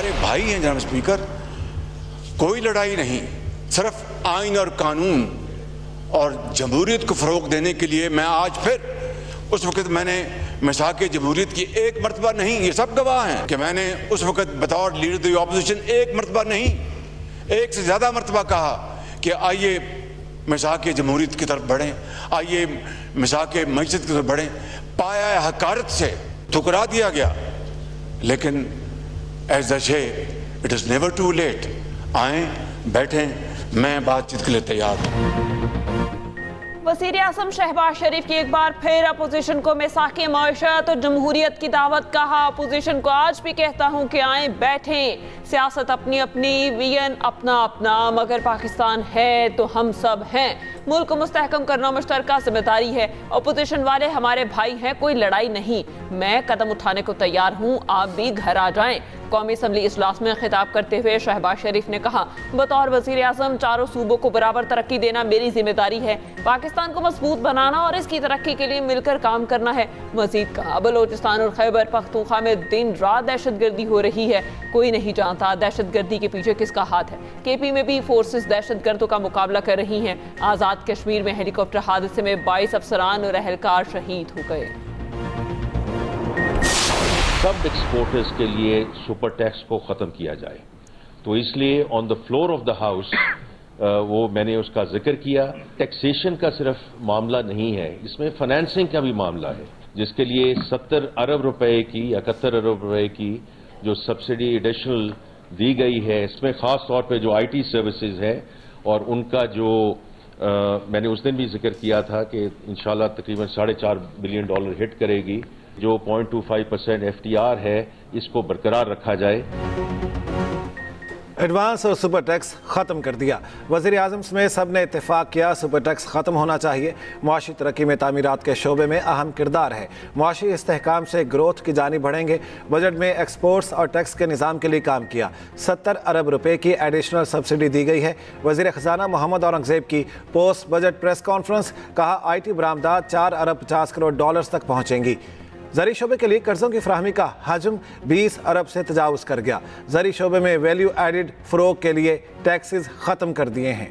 हमारे भाई हैं जनाब स्पीकर, कोई लड़ाई नहीं, सिर्फ आइन और कानून और जमहूरियत को फ़रोग देने के लिए मैं आज फिर उस वक़्त मैंने मिसाक़ जमहूरियत की एक मरतबा नहीं, ये सब गवाह हैं कि मैंने उस वक़्त बतौर लीडर द अपोजिशन एक मरतबा नहीं, एक से ज़्यादा मरतबा कहा कि आइए मिसाक़ जमहूरियत की तरफ बढ़ें, आइए मिसाक़ मस्जिद की तरफ बढ़ें। पाया हकारत से ठुकरा दिया गया, लेकिन as they say it is never too late. आएँ, बैठें, मैं बातचीत के लिए तैयार हूँ। वज़ीर आज़म शहबाज शरीफ की एक बार फिर अपोजिशन को मिसाक़े मईशत और जमहूरियत की दावत। कहा, अपोजिशन को आज भी कहता हूँ कि आए बैठें, सियासत अपनी अपनी, विजन अपना अपना, मगर पाकिस्तान है तो हम सब हैं। मुल्क को मुस्तहकम करना मुश्तरका जिम्मेदारी है। अपोजिशन वाले हमारे भाई हैं, कोई लड़ाई नहीं। मैं कदम उठाने को तैयार हूँ, आप भी घर आ जाएं। कौमी असम्बली इजलास में खिताब करते हुए शहबाज शरीफ ने कहा, बतौर वज़ीर आज़म चारों सूबों को बराबर तरक्की देना मेरी जिम्मेदारी है। पाकिस्तान को मजबूत बनाना और इसकी तरक्की के लिए मिलकर काम करना है। मजीद कहा, बलोचिस्तान और खैबर पख्तूनख्वा में दिन रात दहशतगर्दी हो रही है, कोई नहीं जानता दहशतगर्दी के पीछे किसका हाथ है। केपी में भी फोर्सेस दहशतगर्दों का मुकाबला कर रही हैं। आज़ाद कश्मीर में हेलीकॉप्टर हादसे में 22 अफसरान और अहलकार शहीद हो गए। सब एक्सपोर्टर्स के लिए सुपर टैक्स को ख़त्म किया जाए, तो इसलिए on the floor of the house वो मैंने उसका जिक्र किया। टैक्सेशन का सिर्फ मामला नहीं है, इसमें फाइनेंसिंग का भी मामला है, जिसके लिए 70 अरब रुपए की, 71 अरब रुपए की जो सब्सिडी एडिशनल दी गई है। इसमें ख़ास तौर पे जो IT सर्विसेज है और उनका जो मैंने उस दिन भी जिक्र किया था कि इंशाल्लाह तकरीबन $4.5 बिलियन हिट करेगी। जो 0.25% FTR है, इसको बरकरार रखा जाए। एडवांस और सुपर टैक्स ख़त्म कर दिया। वज़ीर आज़म समेत सब ने इत्तेफाक किया, सुपर टैक्स ख़त्म होना चाहिए। मुआशी तरक्की में तामीरात के शोबे में अहम किरदार है। मुआशी इस्तेहकाम से ग्रोथ की जानिब बढ़ेंगे। बजट में एक्सपोर्ट्स और टैक्स के निज़ाम के लिए काम किया। 70 अरब रुपए की एडिशनल सब्सिडी दी गई है। वज़ीर ख़जाना मोहम्मद औरंगज़ेब की पोस्ट बजट प्रेस कॉन्फ्रेंस। कहा, IT बरामदात 4 अरब 50 करोड़ डॉलर्स तक पहुँचेंगी। ज़री शोबे के लिए कर्ज़ों की फ्राहमी का हजम 20 अरब से तजावुज़ कर गया। ज़री शोबे में वैल्यू एडिड फ़रोग के लिए टैक्सेस ख़त्म कर दिए हैं।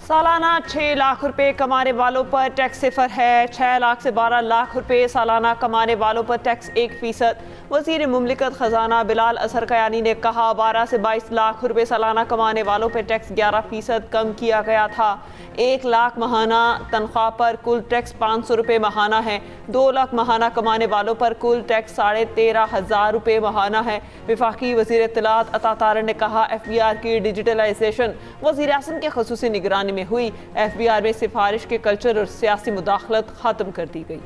सालाना 6 लाख रुपए कमाने वालों पर टैक्स सिफर है। 6 लाख से 12 लाख रुपए सालाना कमाने वालों पर टैक्स 1%। वज़ीर मुमलिकत ख़जाना बिलाल असर कयानी ने कहा, 12 से 22 लाख रुपए सालाना कमाने वालों पर टैक्स 11% कम किया गया था। 1 लाख माहाना तनख्वाह पर कुल टैक्स 500 रुपये माहाना है। 2 लाख माहाना कमाने वालों पर कुल टैक्स 13,500 रुपये माहाना है। वफाकी वज़ीर इत्तलात अता तारड़ ने कहा, FBR की डिजिटलाइजेशन वज़ीर आज़म के ख़ुसूसी निगरानी में हुई। FBR में सिफारिश के कल्चर और सियासी मुदाखलत ख़त्म कर दी गई।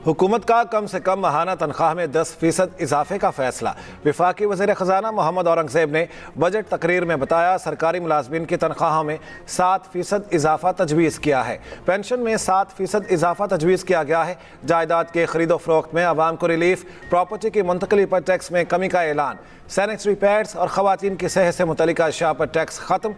हुकूमत का कम से कम माहाना तनख्वाह में 10% इजाफे का फैसला। वफाकी वज़ीर ख़जाना मोहम्मद औरंगज़ेब ने बजट तकरीर में बताया, सरकारी मुलाजमीन की तनख्वाहों में 7% इजाफा तजवीज़ किया है। पेंशन में 7% इजाफा तजवीज़ किया गया है। जायदाद के खरीदो फरोख्त में आवाम को रिलीफ। प्रॉपर्टी की मुंतकली पर टैक्स में कमी का ऐलान। सैनिटरी पैड्स और ख़वातीन की सेहत से मुतल्लिक़ अशिया पर टैक्स ख़त्म।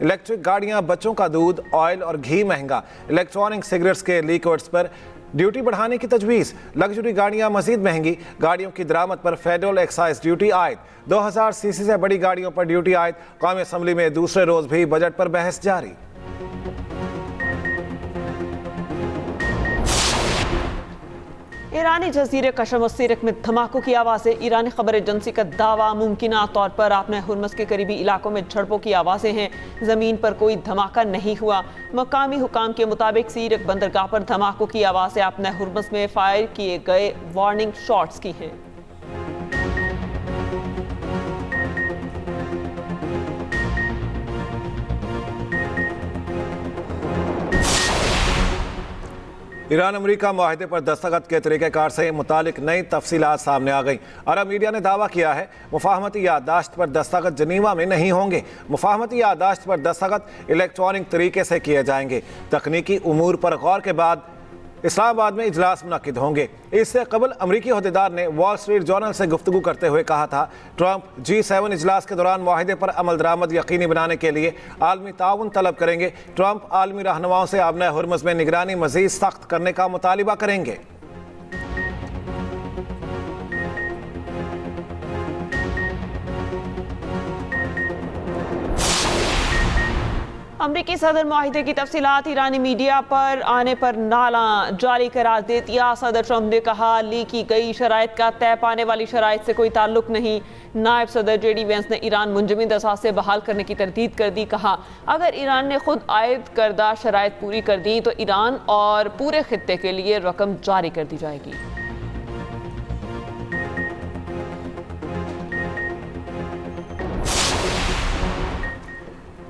इलेक्ट्रिक गाड़ियाँ, बच्चों का दूध, ऑयल और घी महंगा। इलेक्ट्रॉनिक सिगरेट्स के लिक्विड्स पर ड्यूटी बढ़ाने की तजवीज़। लग्जरी गाड़ियां मजीद महंगी। गाड़ियों की दरामद पर फेडरल एक्साइज ड्यूटी आयद। 2000 सीसी से बड़ी गाड़ियों पर ड्यूटी आयद। कौमी असम्बली में दूसरे रोज भी बजट पर बहस जारी। ईरानी जजीरे कशम और सीरक में धमाकों की आवाज़ें। ईरानी खबर एजेंसी का दावा, मुमकिन तौर पर आपने हुर्मस के करीबी इलाकों में झड़पों की आवाज़ें हैं। ज़मीन पर कोई धमाका नहीं हुआ। मकामी हुकाम के मुताबिक सीरक बंदरगाह पर धमाकों की आवाज़ें आपने हुर्मस में फायर किए गए वार्निंग शॉट्स की हैं। ईरान अमरीका मुआहदे पर दस्तखत के तरीक़ेकार से मुतालिक नई तफसीलात सामने आ गई। अरब मीडिया ने दावा किया है, मुफाहमती याददाश्त पर दस्तखत जनीवा में नहीं होंगे। मुफाहमती याददाश्त पर दस्तखत इलेक्ट्रॉनिक तरीके से किए जाएंगे। तकनीकी उमूर पर गौर के बाद इस्लामाबाद में इजलास मुनक्किद होंगे। इससे कबल अमरीकी अहदेदार ने वॉल स्ट्रीट जर्नल से गुफ्तगू करते हुए कहा था, ट्रंप G7 इजलास के दौरान मुआहिदे पर अमल दरामद यकीनी बनाने के लिए आलमी ताउन तलब करेंगे। ट्रंप आलमी रहनुमाओं से आबना हुर्मुज़ में निगरानी मज़ीद सख्त करने का मुतालिबा करेंगे। अमरीकी सदर मुआहिदे की तफसीलात ईरानी मीडिया पर आने पर नाला जारी करार दे दिया। सदर ट्रंप ने कहा, ली की गई शराइत का तय पाने वाली शराइत से कोई ताल्लुक नहीं। नायब सदर JD वेंस ने ईरान मुंजमद असासे बहाल करने की तरदीद कर दी। कहा, अगर ईरान ने खुद आयद करदा शराइत पूरी कर दी तो ईरान और पूरे खित्ते के लिए रकम जारी कर दी जाएगी।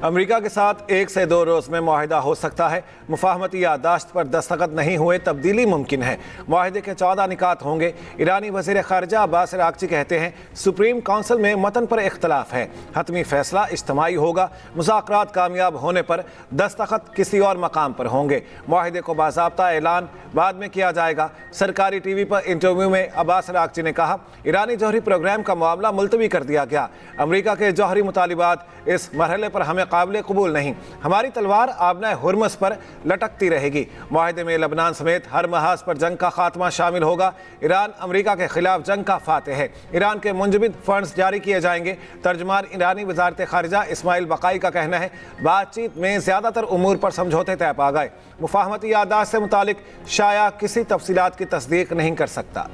अमेरिका के साथ 1 से 2 रोज़ में मुआहिदा हो सकता है। मुफाहमती यादाश्त पर दस्तखत नहीं हुए तब्दीली मुमकिन है। मुआहिदे के 14 निकात होंगे। ईरानी वज़ीर ख़ारिजा अब्बास अराग़ची कहते हैं, सुप्रीम काउंसिल में मतन पर इख्तलाफ है, हतमी फैसला इज्तिमाई होगा। मुज़ाकरात कामयाब होने पर दस्तखत किसी और मकाम पर होंगे। मुआहिदे को बाज़ाब्ता ऐलान बाद में किया जाएगा। सरकारी TV पर इंटरव्यू में अब्बास अराग़ची ने कहा, ईरानी जौहरी प्रोग्राम का मामला मुलतवी कर दिया गया। अमरीका के जौहरी मुतालिबात इस मरहले पर हमें काबिल कबूल नहीं। हमारी तलवार आबना हुर्मुज़ पर लटकती रहेगी। मुआहिदे में लबनान समेत हर महाज पर जंग का खात्मा शामिल होगा। ईरान अमरीका के खिलाफ जंग का फातेह है। ईरान के मुंजमद फंड्स जारी किए जाएंगे। तर्जमान ईरानी वजारत खारिजा इस्माइल बकाई का कहना है, बातचीत में ज़्यादातर उमूर पर समझौते तय पा गए। मुफाहमती यादाश्त से मुतालिक शाया किसी तफसीलात की तस्दीक नहीं कर सकता।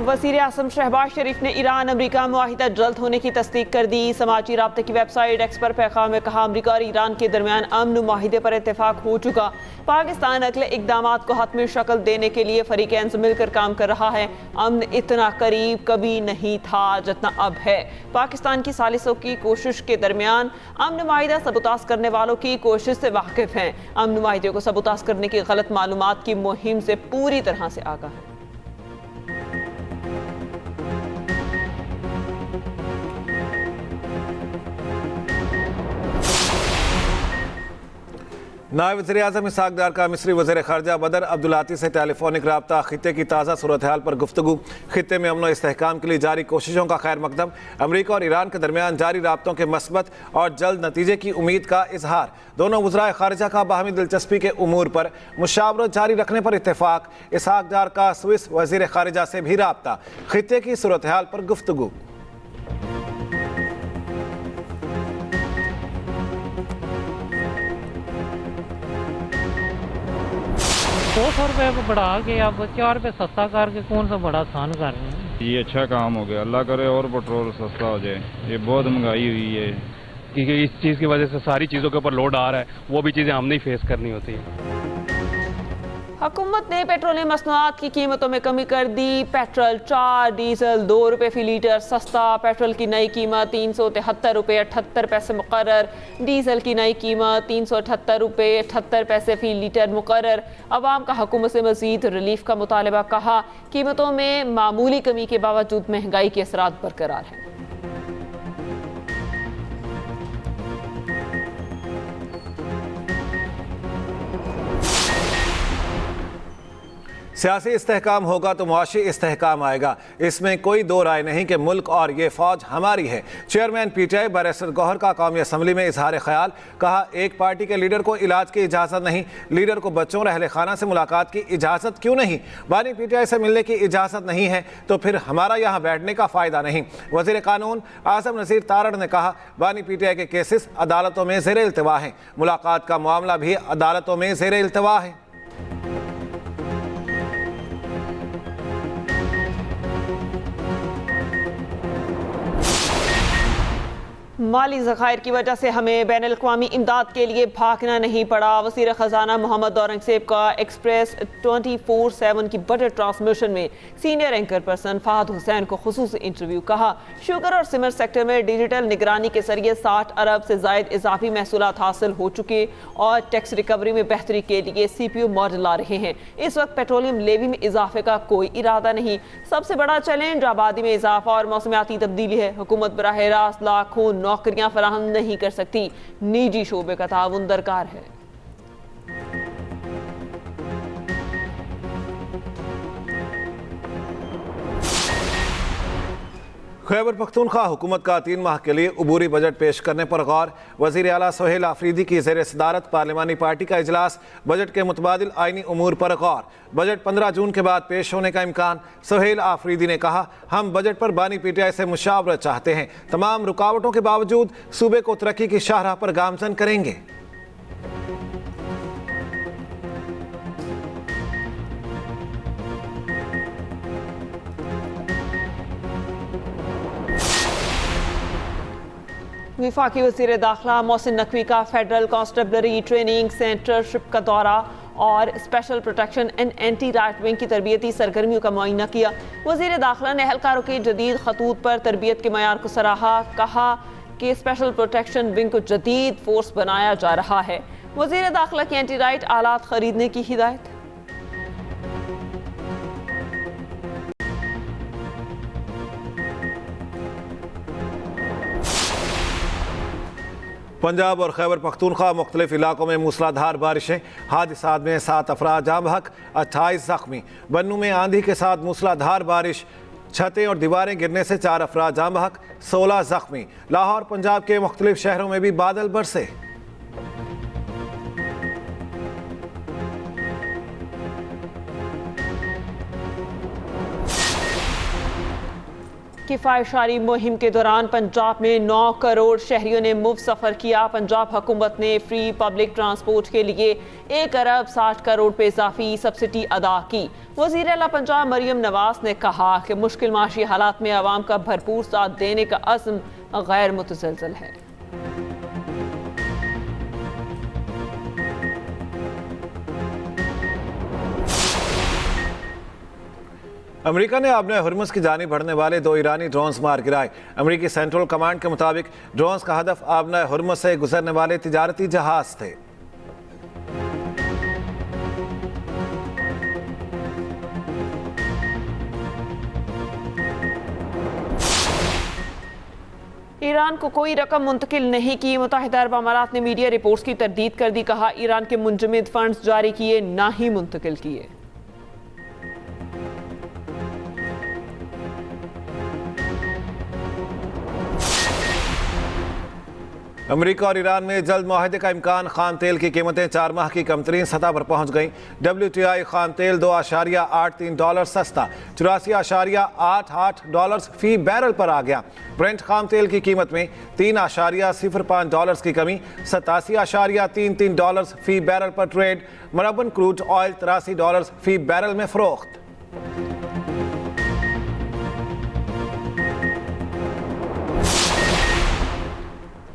वज़ीर आज़म शहबाज शरीफ ने ईरान अमरीका मुआहिदा जल्द होने की तस्दीक कर दी। समाजी राब्ते की वेबसाइट एक्स पर पैगाम में कहा, अमरीका और ईरान के दरमियान अमन मुआहिदे पर इत्तेफाक हो चुका। पाकिस्तान अगले इक़दामात को हतमी शक्ल देने के लिए फरीक़ैन से मिलकर काम कर रहा है। अमन इतना करीब कभी नहीं था जितना अब है। पाकिस्तान की सालिसों की कोशिश के दरमियान अमन मुआहिदा सबूताज करने वालों की कोशिश से वाकिफ़ हैं। अमन मुआहिदे को सबूताज करने की गलत मालूमात की मुहिम से पूरी तरह से आगाह है। नायब वज़ीर-ए-आज़म इसहाक़ डार का मिस्री वज़ीर ख़ारिजा बदर अब्दुलाती से टेलीफोनिक रब्ता, खित्ते की ताज़ा सूरत हाल पर गुफ्तगू। खित्ते में अमन व इस्तेहकाम के लिए जारी कोशिशों का खैर मकदम। अमरीका और ईरान के दरमियान जारी राब्तों के मस्बत और जल्द नतीजे की उम्मीद का इजहार। दोनों वज़राए ख़ारिजा का बाहमी दिलचस्पी के उमूर पर मुशावरत जारी रखने पर इत्तेफाक। इसहाक़ डार का स्विस वज़ीर ख़ारिजा से भी राब्ता, खित्ते की सूरत हाल पर गुफ्तगू। 200 रुपये को बढ़ा के अब 4 रुपये सस्ता करके कौन सा बड़ा आसान कर रहे हैं। ये अच्छा काम हो गया, अल्लाह करे और पेट्रोल सस्ता हो जाए। ये बहुत महंगाई हुई है, क्योंकि इस चीज़ की वजह से सारी चीज़ों के ऊपर लोड आ रहा है, वो भी चीज़ें हमने ही फेस करनी होती है। हुकूमत ने पेट्रोलियम मसनूआत की कीमतों में कमी कर दी। पेट्रोल 4, डीजल 2 रुपये फ़ी लीटर सस्ता। पेट्रोल की नई कीमत 373 रुपये 78 पैसे मुकर्रर। डीजल की नई कीमत 378 रुपये 78 पैसे फ़ी लीटर मुकर्रर। अवाम का हुकूमत से मज़ीद रिलीफ का मुतालबा। कहा, कीमतों में मामूली कमी के बावजूद महंगाई के असरात बरकरार हैं। सियासी इस्तेहकाम होगा तो मुआशी इस्तेहकाम आएगा, इसमें कोई दो राय नहीं कि मुल्क और ये फौज हमारी है। चेयरमैन PTI बैरिस्टर गौहर का कौमी असम्बली में इजहार ख्याल। कहा, एक पार्टी के लीडर को इलाज की इजाज़त नहीं, लीडर को बच्चों रहले खाना से मुलाकात की इजाज़त क्यों नहीं? बानी PTI से मिलने की इजाज़त नहीं है तो फिर हमारा यहाँ बैठने का फ़ायदा नहीं। वज़ीर कानून आज़म नज़ीर तारड़ ने कहा, बानी PTI के केसेस अदालतों में ज़ेर इल्तवा हैं, मुलाकात का मामला भी अदालतों में ज़ेर इल्तवा है। माली ज़खायर की वजह से हमें बैनुल-अक़वामी इमदाद के लिए भागना नहीं पड़ा। वज़ीर ख़जाना मोहम्मद औरंगज़ेब का एक्सप्रेस 24/7 की बजट ट्रांसमिशन में senior anchor person Fahd Hussain को खुसूसी इंटरव्यू। कहा, शुगर और सिमर सेक्टर में डिजिटल निगरानी के जरिए 60 अरब से ज़ायद इजाफी महसूलात हासिल हो चुके और टैक्स रिकवरी में बेहतरी के लिए CPU मॉडल ला रहे हैं। इस वक्त पेट्रोलियम लेवी में इजाफे का कोई इरादा नहीं। सबसे बड़ा चैलेंज आबादी में इजाफा और मौसमियाती तब्दीली है। हुकूमत बराह रास्त लाखों नौकरियां फराहम नहीं कर सकती। निजी शोबे का ताउन दरकार है। खैबर पख्तूनख्वा हुकूमत का 3 माह के लिए अबूरी बजट पेश करने पर गौर। वज़ीर आला सोहेल आफरीदी की ज़ेर सदारत पार्लिमानी पार्टी का इजलास, बजट के मुतबादिल आइनी उमूर पर गौर। बजट 15 जून के बाद पेश होने का इम्कान। सोहेल आफरीदी ने कहा, हम बजट पर बानी PTI से मुशावरत चाहते हैं, तमाम रुकावटों के बावजूद सूबे को तरक्की की शाहराह पर गामजन करेंगे। वफाकी वज़ीर दाखिला मोहसिन नकवी का फेडरल कांस्टेबलरी ट्रेनिंग सेंटरशिप का दौरा और special protection and anti right wing की तरबियती सरगर्मियों का मुआयना किया। वज़ीर दाखिला ने एहलकारों के जदीद खतूत पर तरबियत के मयार को सराहा। कहा कि स्पेशल प्रोटेक्शन विंग को जदीद फोर्स बनाया जा रहा है। वज़ीर दाखिला की एंटी राइट आलात खरीदने की हिदायत। पंजाब और खैबर पख्तूनख्वा मुख्तलिफ इलाकों में मूसलाधार बारिशें, हादसात में 7 अफराद जाँ बहक, 28 जख्मी। बन्नू में आंधी के साथ मूसलाधार बारिश, छतें और दीवारें गिरने से 4 अफराद जाँ बहक, 16 जख्मी। लाहौर पंजाब के मुख्तलिफ शहरों में भी बादल बरसे। किफ़ायतशारी मुहिम के दौरान पंजाब में 9 करोड़ शहरियों ने मुफ्त सफ़र किया। पंजाब हुकूमत ने फ्री पब्लिक ट्रांसपोर्ट के लिए 1 अरब 60 करोड़ पे इजाफी सब्सिडी अदा की। वज़ीर आला पंजाब मरियम नवाज ने कहा कि मुश्किल माशी हालात में आवाम का भरपूर साथ देने का अज़्म गैर मुतज़लज़ल है। अमेरिका ने आबने हुर्मुज़ की जानिब बढ़ने वाले 2 ईरानी ड्रोन्स मार गिराए। अमेरिकी सेंट्रल कमांड के मुताबिक ड्रोन्स का हदफ आबने हुर्मुज़ से गुजरने वाले तिजारती जहाज थे। ईरान को कोई रकम मुंतकिल नहीं की। मुत्तहिदा अरब अमारात ने मीडिया रिपोर्ट्स की तरदीद कर दी। कहा, ईरान के मुंजमद फंड्स जारी किए, ना ही मुंतकिल किए। अमेरिका और ईरान में जल्द मुआहदे का इम्कान। खान तेल की कीमतें 4 माह की कमतरीन सतह पर पहुंच गईं। WTI खान तेल $2.83 सस्ता $84.88 फी बैरल पर आ गया। ब्रेंट खान तेल की कीमत में $3.05 की कमी, $87.33 फी बैरल पर ट्रेड। मरबन क्रूड ऑयल $83 फी बैरल में फरोख्त।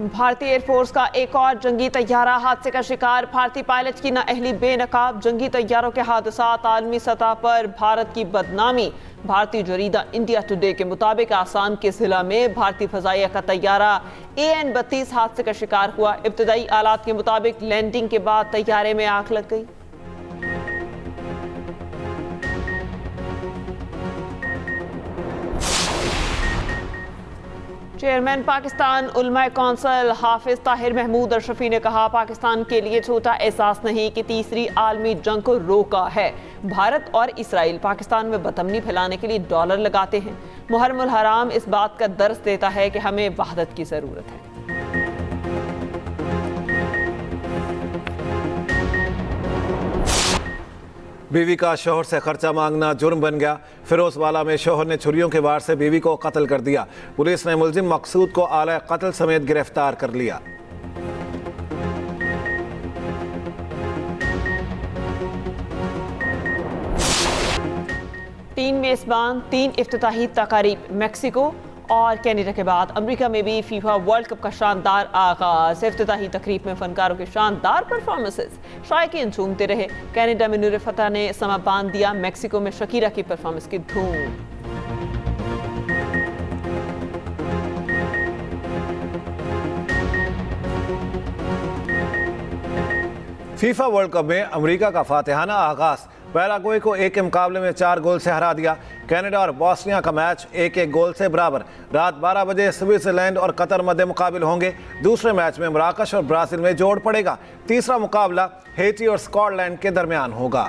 भारतीय एयरफोर्स का एक और जंगी तैयारा हादसे का शिकार। भारतीय पायलट की नाअहली बेनकाब। जंगी तैयारों के हादसात आलमी सतह पर भारत की बदनामी। भारतीय जरीदा इंडिया टुडे के मुताबिक आसाम के जिला में भारतीय फजाइया का तैयारा AN-32 हादसे का शिकार हुआ। इब्तदाई आलात के मुताबिक लैंडिंग के बाद तैयारे में आग लग गई। चेयरमैन पाकिस्तान उलमा कौंसिल हाफिज ताहिर महमूद अशरफी ने कहा, पाकिस्तान के लिए छोटा एहसास नहीं कि तीसरी आलमी जंग को रोका है। भारत और इसराइल पाकिस्तान में बदअमनी फैलाने के लिए डॉलर लगाते हैं। मुहर्रमुल हराम इस बात का दर्स देता है कि हमें वहदत की जरूरत है। बीवी का शोहर से खर्चा मांगना जुर्म बन गया। फिरोजवाला में शोहर ने छुरियों के वार से बीवी को कत्ल कर दिया। पुलिस ने मुलजिम मकसूद को आला कत्ल समेत गिरफ्तार कर लिया। तीन मेजबान, 3 इफ्तिताही तकारीब। मेक्सिको और कनाडा के बाद अमेरिका में भी फीफा वर्ल्ड कप का शानदार आगाज। इफ्तिताही तकरीब में फनकारों के शानदार परफॉर्मेंसेस शायकीन झूमते रहे। कनाडा में नूर फतेह ने समा बांध दिया। मेक्सिको में शकीरा की परफॉर्मेंस की धूम। फीफा वर्ल्ड कप में अमेरिका का फातिहाना आगाज। पैराग्वे को 1 के मुकाबले में 4 गोल से हरा दिया। कनाडा और बॉस्निया का मैच 1-1 गोल से बराबर। रात 12 बजे स्विट्जरलैंड और कतर मध्य मुकाबिल होंगे। दूसरे मैच में मराकश और ब्राजील में जोड़ पड़ेगा। तीसरा मुकाबला हेटी और स्कॉटलैंड के दरमियान होगा।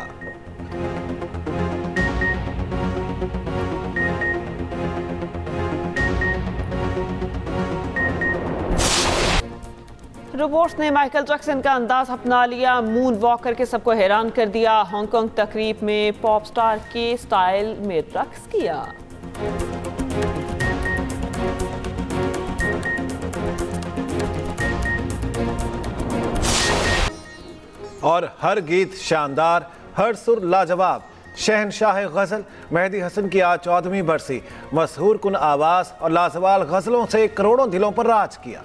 रोबोट्स ने माइकल जैक्सन का अंदाज अपना लिया, मून वॉक करके सबको हैरान कर दिया। हांगकांग तकरीब में पॉप स्टार के स्टाइल में रक्स किया। और हर गीत शानदार, हर सुर लाजवाब। शहनशाह गजल मेहदी हसन की आज 14वीं बरसी। मशहूर कुन आवाज और लाजवाब गजलों से करोड़ों दिलों पर राज किया।